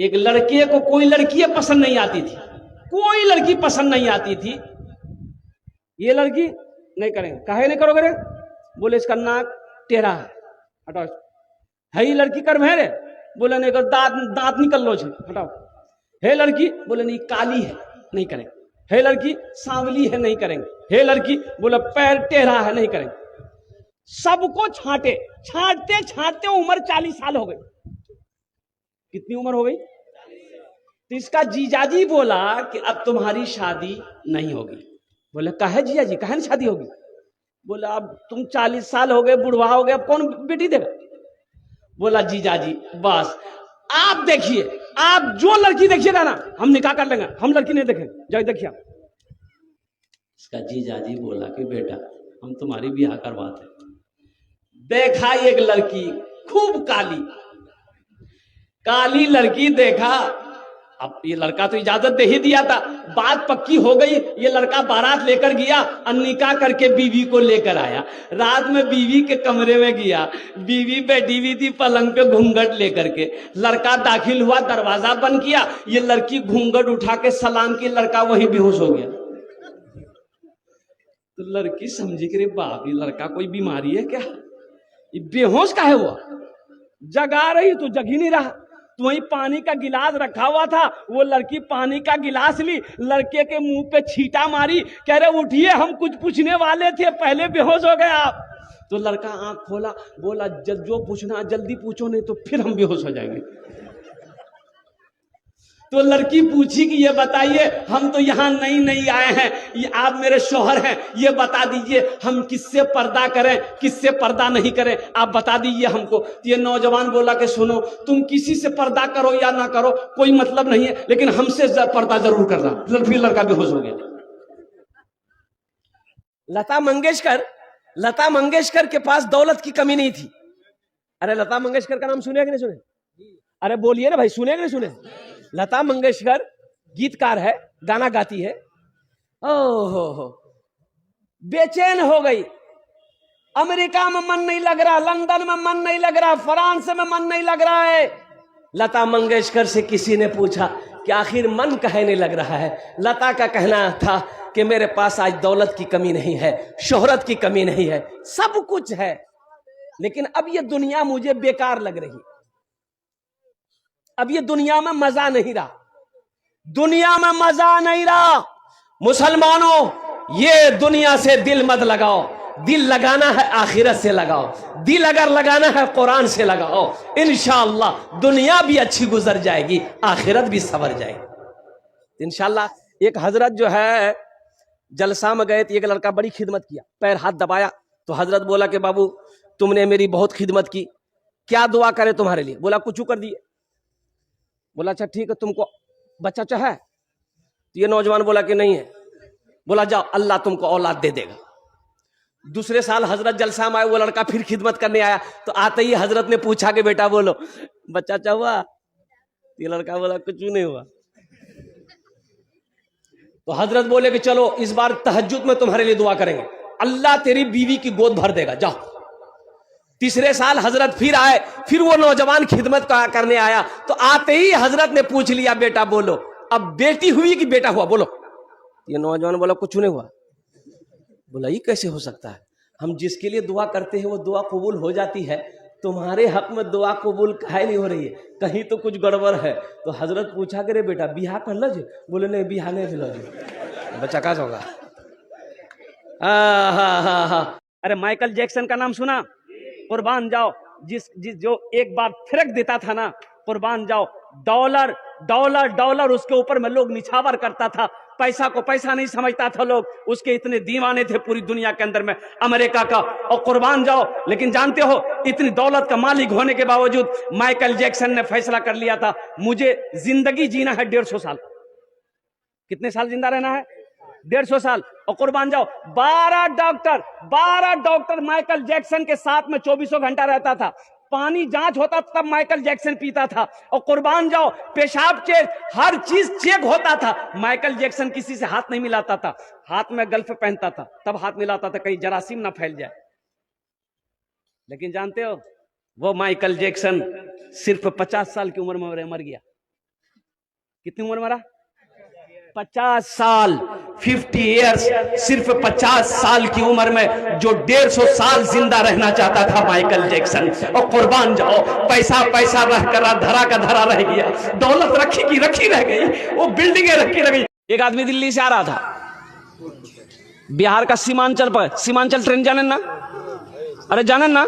एक लड़के को कोई लड़की पसंद नहीं आती थी, कोई लड़की पसंद नहीं आती थी। ये लड़की नहीं करेंगे, काहे नहीं करोगे रे? बोले इसका नाक टेढ़ा है, हटाओ। है ये लड़की कर्म है रे? बोले नहीं कर, दांत दांत निकल लो, हटाओ। है लड़की? बोले नहीं काली है, नहीं करेंगे। है लड़की सांवली है, नहीं करेंगे। है लड़की? बोले पैर टेढ़ा है, नहीं करेंगे। सबको छांटे, छांटते छांटते उम्र 40 साल हो गई। कितनी उम्र हो गई? तो इसका जीजाजी बोला कि अब तुम्हारी शादी नहीं होगी। बोले काहे जीजाजी, काहे नहीं शादी होगी? बोला अब तुम 40 साल हो गए, बुढ़वा हो गए, अब कौन बेटी देगा? बोला जीजाजी बस आप देखिए, आप जो लड़की देखिएगा ना हम निकाह कर लेंगे, हम लड़की नहीं देखेंगे, जाओ देखिए। इसका जीजाजी बोला कि बेटा हम तुम्हारी ब्याह करवाते। देखा एक लड़की खूब काली, काली लड़की देखा। अब ये लड़का तो इजाजत दे ही दिया था, बात पक्की हो गई। ये लड़का बारात लेकर गया और निकाह करके बीवी को लेकर आया। रात में बीवी के कमरे में गया, बीवी बैठी हुई थी पलंग पे घूंघट लेकर के। लड़का दाखिल हुआ, दरवाजा बंद किया, ये लड़की घूंघट उठा के सलाम की, लड़का वही बेहोश हो गया। तो लड़की समझी कि रे बाप ये लड़का कोई बीमारी है क्या, ये बेहोश काहे हुआ? जगा रही तो जग ही नहीं रहा। तो वहीं पानी का गिलास रखा हुआ था, वो लड़की पानी का गिलास ली, लड़के के मुंह पे छींटा मारी, कह रहे उठिए हम कुछ पूछने वाले थे, पहले बेहोश हो गए आप। तो लड़का आंख खोला, बोला जो पूछना जल्दी पूछो, नहीं तो फिर हम बेहोश हो जाएंगे। तो लड़की पूछी कि ये बताइए हम तो यहाँ नई नई आए हैं, ये आप मेरे शौहर हैं, ये बता दीजिए हम किससे पर्दा करें किससे पर्दा नहीं करें, आप बता दीजिए हमको। तो ये नौजवान बोला कि सुनो तुम किसी से पर्दा करो या ना करो कोई मतलब नहीं है, लेकिन हमसे पर्दा जरूर करना। फिर लड़का बेहोश हो गया। लता मंगेशकर के पास दौलत की कमी नहीं थी। अरे लता मंगेशकर का नाम सुने कि नहीं सुने? अरे बोलिए ना भाई, सुने कि नहीं सुने? लता मंगेशकर गीतकार है, गाना गाती है। ओहो, बेचैन हो गई। अमेरिका में मन नहीं लग रहा, लंदन में मन नहीं लग रहा, फ्रांस में मन नहीं लग रहा है। लता मंगेशकर से किसी ने पूछा कि आखिर मन काहे नहीं लग रहा है? लता का कहना था कि मेरे पास आज दौलत की कमी नहीं है, शोहरत की कमी नहीं है, सब कुछ है, लेकिन अब ये दुनिया मुझे बेकार लग रही, अब ये दुनिया में मजा नहीं रहा, दुनिया में मजा नहीं रहा। मुसलमानों ये दुनिया से दिल मत लगाओ, दिल लगाना है आखिरत से लगाओ, दिल अगर लगाना है कुरान से लगाओ, इंशाअल्लाह दुनिया भी अच्छी गुजर जाएगी, आखिरत भी सवर जाएगी इंशाअल्लाह। एक हजरत जो है जलसा में गए थे, एक लड़का बड़ी खिदमत किया, पैर हाथ दबाया तो हजरत बोला कि बाबू तुमने मेरी बहुत खिदमत की, क्या दुआ करे तुम्हारे लिए? बोला कुछ कर दिए। बोला अच्छा ठीक है, तुमको बच्चा चाहे? तो ये नौजवान बोला कि नहीं है। बोला जाओ अल्लाह तुमको औलाद दे देगा। दूसरे साल हजरत जलसा में आए, वो लड़का फिर खिदमत करने आया, तो आते ही हजरत ने पूछा कि बेटा बोलो बच्चा चाहुआ? ये लड़का बोला कुछ नहीं हुआ। तो हजरत बोले कि चलो इस बार तहज्जुद में तुम्हारे लिए दुआ करेंगे, अल्लाह तेरी बीवी की गोद भर देगा, जाओ। तीसरे साल हजरत फिर आए, फिर वो नौजवान खिदमत करने आया, तो आते ही हजरत ने पूछ लिया बेटा बोलो अब बेटी हुई कि बेटा हुआ? बोलो। ये नौजवान बोला कुछ नहीं हुआ। बोला ये कैसे हो सकता है? हम जिसके लिए दुआ करते हैं वो दुआ कबूल हो जाती है, तुम्हारे हक में दुआ कबूल काहे नहीं हो रही है? कहीं तो कुछ गड़बड़ है। तो हजरत पूछा करे बेटा बिहा कर लो जी? बोले नहीं बिहा नहीं लो जी। बच्चा कहाँ से होगा? अरे माइकल जैक्सन का नाम सुना? कुर्बान जाओ, जिस जो एक बार थिरक देता था ना, कुर्बान जाओ, डॉलर डॉलर डॉलर उसके ऊपर में लोग निछावर करता था, पैसा को पैसा नहीं समझता था लोग, उसके इतने दीवाने थे पूरी दुनिया के अंदर में अमेरिका का। और कुर्बान जाओ, लेकिन जानते हो इतनी दौलत का मालिक होने के बावजूद माइकल जैक्सन ने फैसला कर लिया था मुझे जिंदगी जीना है 150 साल। कितने साल जिंदा रहना है? 150 साल। और कुर्बान जाओ 12 डॉक्टर माइकल जैक्सन के साथ में 24 घंटा रहता था। पानी जांच होता तब माइकल जैक्सन पीता था। और कुर्बान जाओ पेशाब चेक, हर चीज चेक होता था। माइकल जैक्सन किसी से हाथ नहीं मिलाता था, हाथ में गल्फ पहनता था तब हाथ मिलाता था, कहीं जरासीम ना फैल जाए। लेकिन जानते हो वो माइकल जैक्सन सिर्फ 50 साल की उम्र में मर गया। कितनी उम्र मरा? 50 साल, 50 ईयर्स। सिर्फ 50 साल की उम्र में जो 150 साल जिंदा रहना चाहता था माइकल जैक्सन, और कुर्बान जाओ, पैसा पैसा रह कर धरा का धरा रह गया, दौलत रखी की रखी रह गई, वो बिल्डिंगें रखी रह गई। एक आदमी दिल्ली से आ रहा था, बिहार का सीमांचल ट्रेन जाने ना? अरे जाने ना?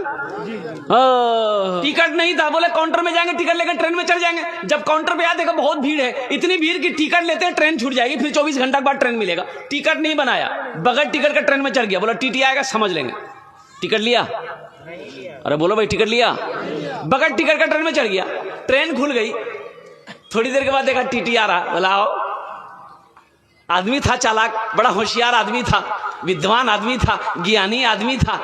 टिकट नहीं था, बोले काउंटर में जाएंगे, टिकट लेकर ट्रेन में चढ़ जाएंगे। जब काउंटर पे आया देखा बहुत भीड़ है, इतनी भीड़ कि टिकट लेते हैं ट्रेन छूट जाएगी, फिर 24 घंटा के बाद ट्रेन मिलेगा। टिकट नहीं बनाया, बगैर टिकट का ट्रेन में चढ़ गया। बोला टीटी आएगा समझ लेंगे। टिकट लिया? अरे बोलो भाई, टिकट लिया? बगैर टिकट का ट्रेन में चढ़ गया, ट्रेन खुल गई। थोड़ी देर के बाद देखा टीटी आ रहा। बोला आओ। आदमी था चालाक, बड़ा होशियार आदमी था, विद्वान आदमी था, ज्ञानी आदमी था।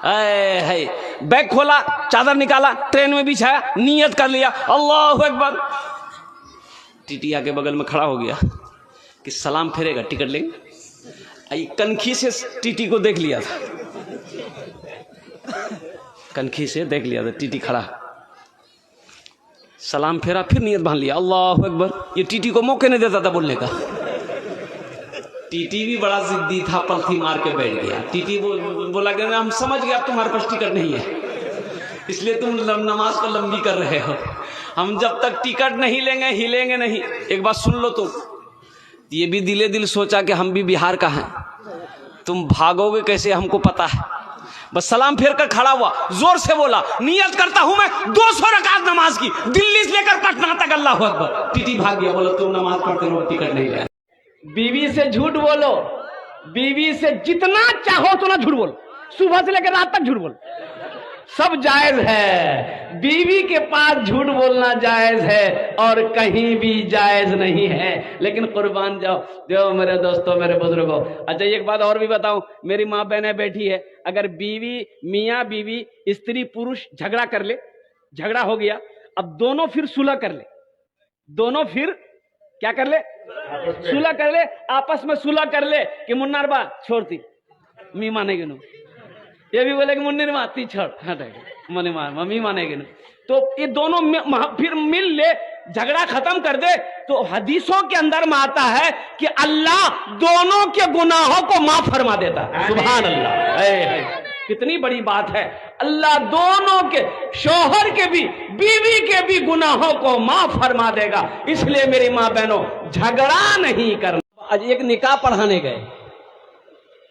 है बैग खोला, चादर निकाला, ट्रेन में बिछाया, नियत कर लिया, अल्लाहु अकबर। टीटी आके बगल में खड़ा हो गया कि सलाम फेरेगा, टिकट लेंगे। कनखी से टीटी को देख लिया था, कनखी से देख लिया था टीटी खड़ा। सलाम फेरा, फिर नियत बांध लिया, अल्लाहु अकबर। ये टीटी को मौके नहीं देता था बोलने का। टीटी भी बड़ा जिद्दी था, पलथी मार के बैठ गया। टीटी बोला कि हम समझ गए अब तुम्हारे पास टिकट नहीं है, इसलिए तुम नमाज को लंबी कर रहे हो। हम जब तक टिकट नहीं लेंगे हिलेंगे नहीं। एक बात सुन लो तुम, ये भी दिले दिल सोचा कि हम भी बिहार का हैं, तुम भागोगे कैसे हमको पता है। बस सलाम फेर कर खड़ा हुआ, जोर से बोला, नियत करता हूं मैं 200 रकात नमाज की, दिल्ली से लेकर पटना तक, अल्लाह अकबर। टीटी भाग गया, बोला तुम नमाज पढ़ते रहो, टिकट नहीं ले। बीवी से झूठ बोलो, बीवी से जितना चाहो उतना झूठ बोलो, सुबह से लेकर रात तक झूठ बोलो, सब जायज है। बीवी के पास झूठ बोलना जायज है और कहीं भी जायज नहीं है। लेकिन कुर्बान जाओ जो मेरे दोस्तों, मेरे बुजुर्गों। अच्छा एक बात और भी बताऊं, मेरी माँ बहनें बैठी है, अगर बीवी, मियाँ बीवी, स्त्री पुरुष झगड़ा कर ले, झगड़ा हो गया, अब दोनों फिर सुलह कर ले, दोनों फिर क्या कर ले? सुलह कर ले, आपस में सुलह कर ले कि मुन्नार बा छोड़ती मी मानेगी नो, ये भी बोले कि मुन्नीर माती छोड़ हटेगी मने मार मम्मी मानेगी नो। तो ये दोनों फिर मिल ले, झगड़ा खत्म कर दे। तो हदीसों के अंदर में आता है कि अल्लाह दोनों के गुनाहों को माफ फरमा देता है। सुभान अल्लाह, कितनी बड़ी बात है। अल्लाह दोनों के, शौहर के भी, बीवी के भी गुनाहों को माफ फरमा देगा। इसलिए मेरी माँ बहनों, झगड़ा नहीं करना। आज एक निकाह पढ़ाने गए,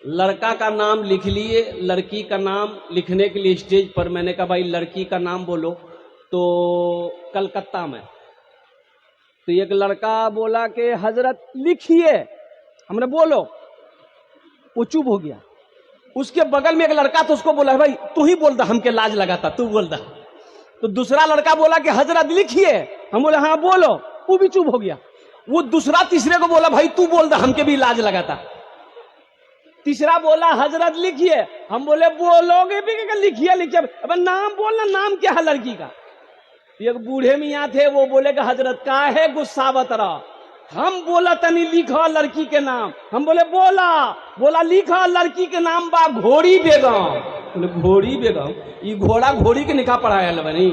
लड़का का नाम लिख लिए, लड़की का नाम लिखने के लिए स्टेज पर मैंने कहा भाई लड़की का नाम बोलो, तो कलकत्ता में। तो एक लड़का बोला कि हजरत लिखिए, हमने बोलो, वो चुप हो गया। उसके बगल में एक लड़का तो उसको बोला भाई तू ही बोल दा, हमके लाज लगाता, तू बोल दा। तो दूसरा लड़का बोला कि हजरत लिखिए, हम बोले हाँ बोलो, वो भी चुप हो गया। वो दूसरा तीसरे को बोला भाई तू बोल दा, हमके भी लाज लगाता। तीसरा बोला हजरत लिखिए, हम बोले बोलोगे भी कि लिखिए लिखिए, अब नाम बोलना, नाम क्या है लड़की का। एक बूढ़े मियाँ थे, वो बोले कि हजरत काहे गुस्सा बतरा, हम बोला तनी लिखा लड़की के नाम। हम बोले बोला लिखा लड़की के नाम बा घोड़ी बेगम। बोले घोड़ी बेगम, ये घोड़ा घोड़ी के निकाह पढ़ाया बनी।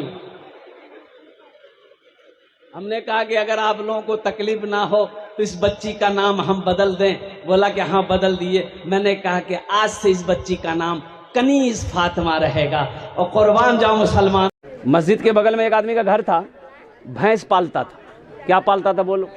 हमने कहा कि अगर आप लोगों को तकलीफ ना हो तो इस बच्ची का नाम हम बदल दें। बोला कि हाँ बदल दिए। मैंने कहा कि आज से इस बच्ची का नाम कनीज फातिमा रहेगा। और कुर्बान जाओ मुसलमान। मस्जिद के बगल में एक आदमी का घर था, भैंस पालता था। क्या पालता था बोलो?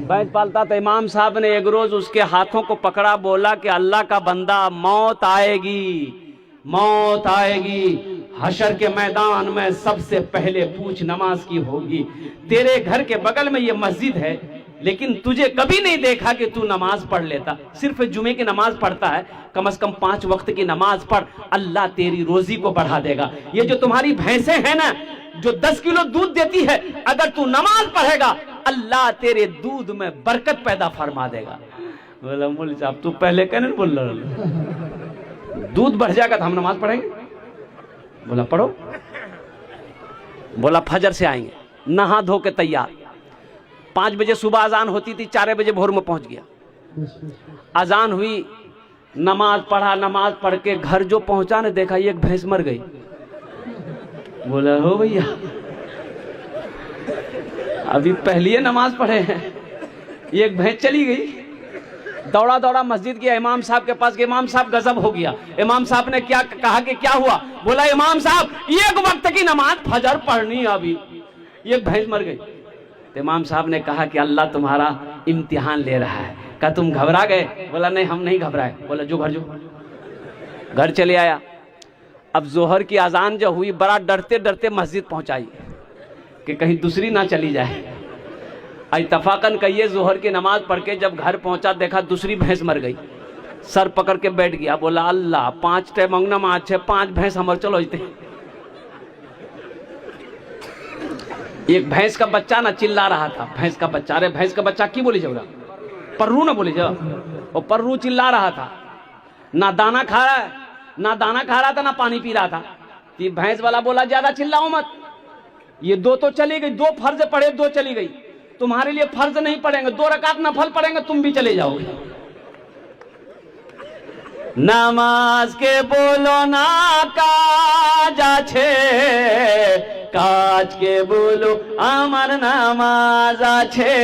भैंस पालता था। इमाम साहब ने एक रोज उसके हाथों को पकड़ा, बोला कि अल्लाह का बंदा, मौत आएगी, मौत आएगी, हशर के मैदान में सबसे पहले पूछ नमाज की होगी। तेरे घर के बगल में ये मस्जिद है, लेकिन तुझे कभी नहीं देखा कि तू नमाज पढ़ लेता। सिर्फ जुमे की नमाज पढ़ता है, कम से कम 5 वक्त की नमाज पढ़, अल्लाह तेरी रोजी को बढ़ा देगा। ये जो तुम्हारी भैंसें हैं ना, जो 10 किलो दूध देती है, अगर तू नमाज पढ़ेगा अल्लाह तेरे दूध में बरकत पैदा फरमा देगा। बोला मौलवी साहब तू पहले कहने बोल रहा, दूध बढ़ जाएगा तो हम नमाज पढ़ेंगे। बोला पढ़ो। बोला फजर से आएंगे, नहा धो के तैयार। 5 बजे सुबह अजान होती थी, 4 बजे भोर में पहुंच गया। अजान हुई, नमाज पढ़ा, नमाज पढ़ के घर जो पहुंचा ने देखा एक भैंस मर गई। बोला हो भैया अभी पहली नमाज पढ़े हैं, एक भैंस चली गई, दौड़ा दौड़ा मस्जिद गया इमाम साहब के पास, इमाम साहब गजब हो गया। इमाम साहब ने क्या कहा कि क्या हुआ? बोला इमाम साहब एक वक्त की नमाज फजर पढ़नी है, अभी एक भैंस मर गई। तो इमाम साहब ने कहा कि अल्लाह तुम्हारा इम्तिहान ले रहा है। कहा तुम घबरा गए? बोला नहीं हम नहीं घबराए। बोला जो घर चले आया। अब जोहर की अजान जो हुई, बड़ा डरते डरते मस्जिद पहुंचाई कि कहीं दूसरी ना चली जाए। इत्तफाकन कहिए जोहर की नमाज पढ़ के जब घर पहुंचा, देखा दूसरी भैंस मर गई। सर पकड़ के बैठ गया, बोला अल्लाह 5 टे मंगना माछ है, 5 भैंस हमर चलो जते। एक भैंस का बच्चा ना चिल्ला रहा था, भैंस का बच्चा, अरे भैंस का बच्चा की बोली जाओ, पर्रू ना बोली जाओ, वो पर्रू चिल्ला रहा था, ना दाना खा रहा है, ना दाना खा रहा था, ना पानी पी रहा था। ये भैंस वाला बोला ज्यादा चिल्लाओ मत, ये 2 तो चली गई, 2 फर्ज पढ़े, 2 चली गई, तुम्हारे लिए फर्ज नहीं पड़ेंगे, 2 रकात नफल पड़ेंगे, तुम भी चले जाओगे। नामाज के बोलो ना काज आछे, काज के बोलो आमार नामाज आछे,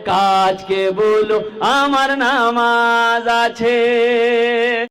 काज के बोलो आमार नामाज आछे।